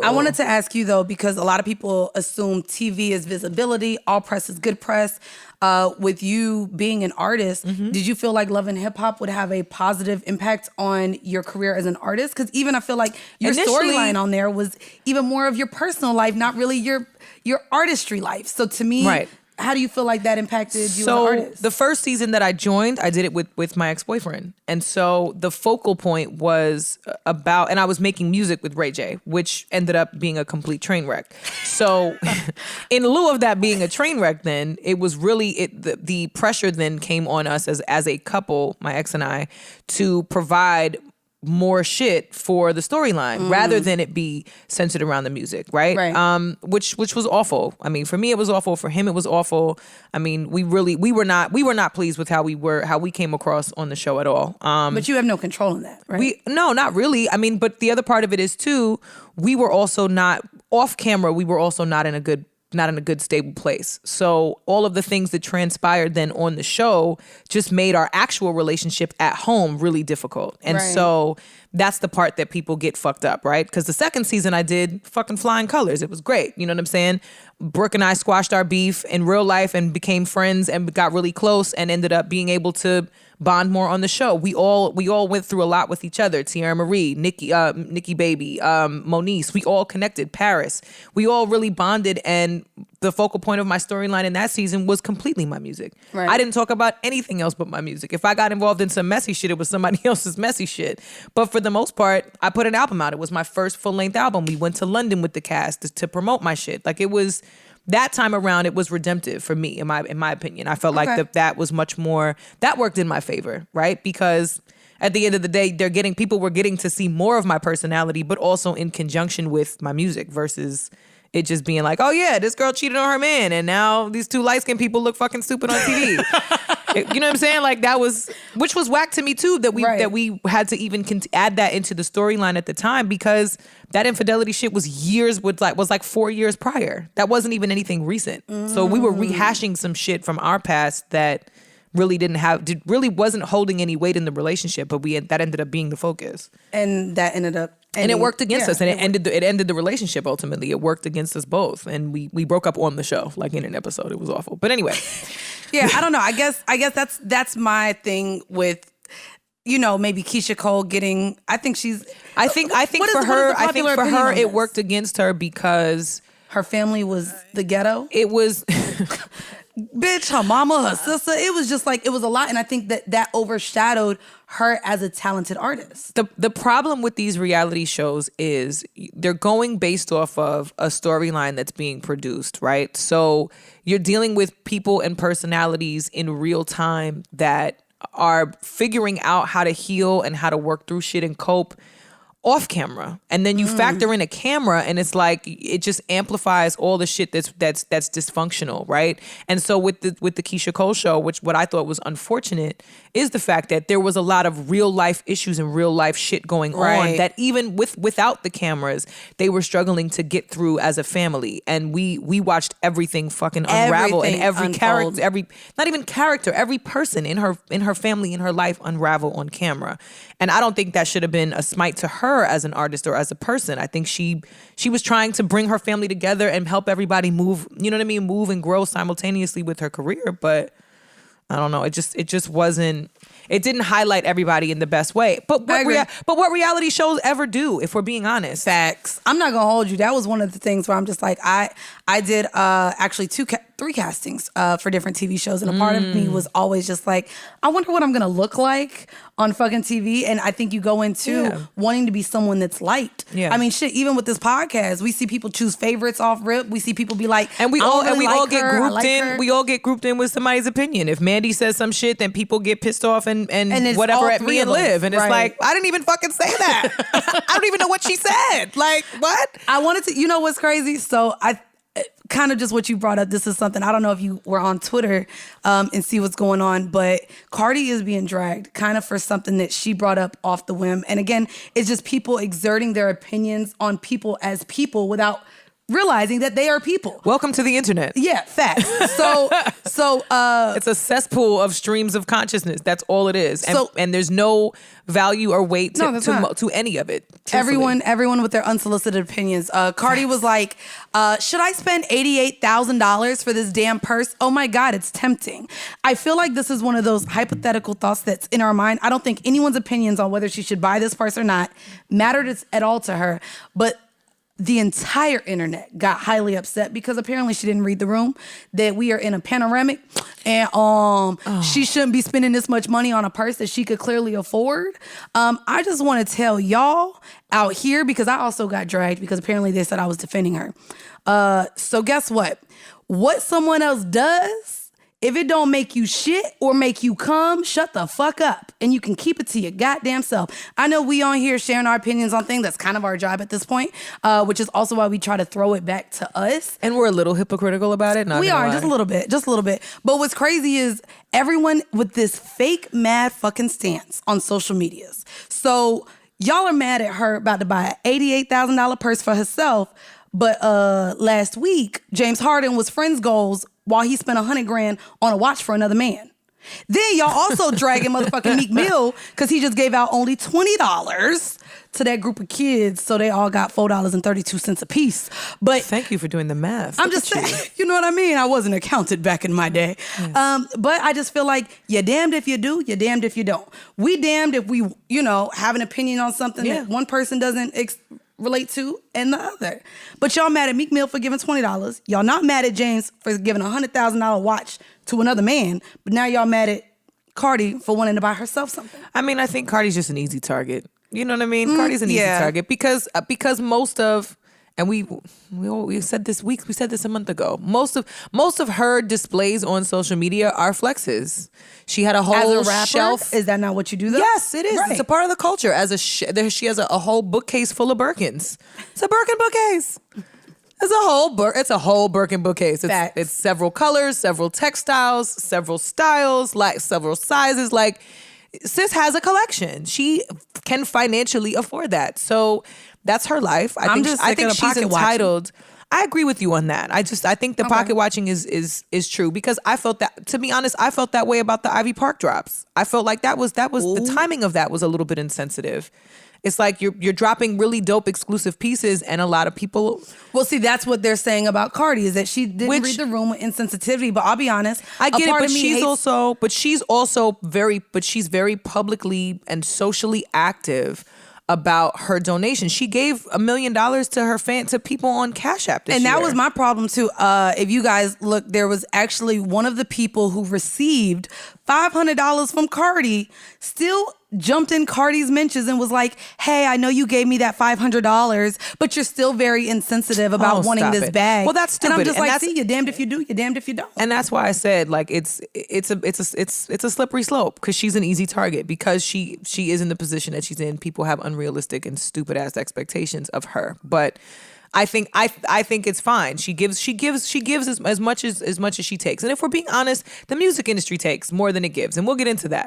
I wanted to ask you though, because a lot of people assume TV is visibility, all press is good press. With you being an artist, did you feel like Love and Hip Hop would have a positive impact on your career as an artist? Because even I feel like your storyline on there was even more of your personal life, not really your artistry life. So to me, how do you feel like that impacted you as an artist? The first season that I joined, I did it with my ex-boyfriend. And so the focal point was about, and I was making music with Ray J, which ended up being a complete train wreck. So in lieu of that being a train wreck then, it was really, the pressure then came on us as a couple, my ex and I, to provide more shit for the storyline rather than it be centered around the music, right? Which was awful. I mean, for me it was awful. For him it was awful. I mean, we were not pleased with how we came across on the show at all. But you have no control in that, right? No, not really. I mean, but the other part of it is too, we were also not off camera. We were also not in a good stable place. So all of the things that transpired then on the show just made our actual relationship at home really difficult. And so that's the part that people get fucked up, right? Because the second season I did fucking flying colors. It was great. You know what I'm saying? Brooke and I squashed our beef in real life and became friends and got really close and ended up being able to bond more on the show. We all went through a lot with each other. Tiara Marie, Nikki Baby, Moniece, we all connected. Paris, we all really bonded, and the focal point of my storyline in that season was completely my music. I didn't talk about anything else but my music. If I got involved in some messy shit, it was somebody else's messy shit. But for the most part, I put an album out. It was my first full-length album. We went to London with the cast to promote my shit. Like, it was, that time around, it was redemptive for me, in my opinion. I felt like that was much more, that worked in my favor, right? Because at the end of the day, people were getting to see more of my personality, but also in conjunction with my music versus it just being like, oh yeah, this girl cheated on her man and now these two light-skinned people look fucking stupid on TV. You know what I'm saying? Like, that was, which was whack to me too, that we had to even add that into the storyline at the time, because that infidelity shit was like 4 years prior. That wasn't even anything recent. So we were rehashing some shit from our past that really wasn't holding any weight in the relationship, but that ended up being the focus. And that ended up and it worked against us, and it ended the relationship ultimately. It worked against us both, and we broke up on the show, like in an episode. It was awful. But anyway. Yeah, I don't know. I guess that's my thing with, you know, maybe Keisha Cole getting, I think for her it worked against her because her family was the ghetto. It was bitch, her mama, her sister. It was just like, it was a lot. And I think that overshadowed her as a talented artist. The problem with these reality shows is they're going based off of a storyline that's being produced, right? So you're dealing with people and personalities in real time that are figuring out how to heal and how to work through shit and cope off camera. And then you factor in a camera, and it's like, it just amplifies all the shit that's dysfunctional, right? And so with the Keisha Cole show, which what I thought was unfortunate is the fact that there was a lot of real life issues and real life shit going on that even without the cameras, they were struggling to get through as a family. And we watched everything fucking unravel, and every character, every person in her family, in her life unravel on camera. And I don't think that should have been a smite to her as an artist or as a person. I think she was trying to bring her family together and help everybody move, you know what I mean, move and grow simultaneously with her career. But I don't know, it just wasn't, it didn't highlight everybody in the best way. But what reality shows ever do, if we're being honest? Facts. I'm not gonna hold you. That was one of the things where I'm just like, I did actually three castings for different TV shows, and a part of me was always just like, I wonder what I'm gonna look like on fucking TV. And I think you go into wanting to be someone that's liked. Yeah. I mean, shit, even with this podcast, we see people choose favorites off rip. We see people be like, and we all get grouped in. We all get grouped in with somebody's opinion. If Mandy says some shit, then people get pissed off and whatever at me and Liv. And it's like, I didn't even fucking say that. I don't even know what she said. Like, what? I wanted to, you know what's crazy? So I kind of just what you brought up. This is something, I don't know if you were on Twitter and see what's going on, but Cardi is being dragged kind of for something that she brought up off the whim. And again, it's just people exerting their opinions on people as people without realizing that they are people. Welcome to the internet. Yeah, facts. So It's a cesspool of streams of consciousness. That's all it is. And there's no value or weight to any of it. Truthfully. Everyone with their unsolicited opinions. Cardi was like, should I spend $88,000 for this damn purse? Oh my God, it's tempting. I feel like this is one of those hypothetical thoughts that's in our mind. I don't think anyone's opinions on whether she should buy this purse or not mattered at all to her. But the entire internet got highly upset because apparently she didn't read the room, that we are in a panoramic and she shouldn't be spending this much money on a purse that she could clearly afford. I just want to tell y'all out here, because I also got dragged because apparently they said I was defending her. So guess what? What someone else does, if it don't make you shit or make you come, shut the fuck up. And you can keep it to your goddamn self. I know we on here sharing our opinions on things. That's kind of our job at this point, which is also why we try to throw it back to us. And we're a little hypocritical about it. We are, just a little bit. But what's crazy is everyone with this fake mad fucking stance on social medias. So y'all are mad at her about to buy an $88,000 purse for herself. But last week, James Harden was friends goals while he spent $100,000 on a watch for another man. Then y'all also dragging motherfucking Meek Mill because he just gave out only $20 to that group of kids, so they all got $4.32 a piece. But thank you for doing the math. I'm just saying, you know what I mean? I wasn't accountant back in my day. Yes. But I just feel like you're damned if you do, you're damned if you don't. We damned if we, have an opinion on something that one person doesn't relate to and the other. But y'all mad at Meek Mill for giving $20. Y'all not mad at James for giving a $100,000 watch to another man. But now y'all mad at Cardi for wanting to buy herself something. I mean, I think Cardi's just an easy target. You know what I mean? Cardi's an easy target because most of, and we said this week, we said this a month ago. Most of her displays on social media are flexes. She had a whole as a rapper, shelf. Is that not what you do though? Yes, it is. Right. It's a part of the culture. She has a whole bookcase full of Birkins. It's a Birkin bookcase. It's a whole Birkin bookcase. It's several colors, several textiles, several styles, like several sizes. Like, sis has a collection. She can financially afford that. So that's her life. I think she's entitled. I agree with you on that. I think the pocket watching is true because I felt that, to be honest, I felt that way about the Ivy Park drops. I felt like that was the timing of that was a little bit insensitive. It's like you're dropping really dope exclusive pieces and a lot of people. Well, see, that's what they're saying about Cardi is that she didn't read the room with insensitivity. But I'll be honest, I get it. But she's very publicly and socially active about her donation. She gave $1 million to people on Cash App this year. And that was my problem too. If you guys look, there was actually one of the people who received $500 from Cardi still jumped in Cardi's mentions and was like, hey, I know you gave me that $500, but you're still very insensitive about wanting this bag. Well, that's stupid. And I'm just like, see, you're damned if you do, you're damned if you don't. And that's why I said, like, it's a slippery slope because she's an easy target because she is in the position that she's in. People have unrealistic and stupid ass expectations of her, but I think it's fine. She gives as much as she takes. And if we're being honest, the music industry takes more than it gives, and we'll get into that.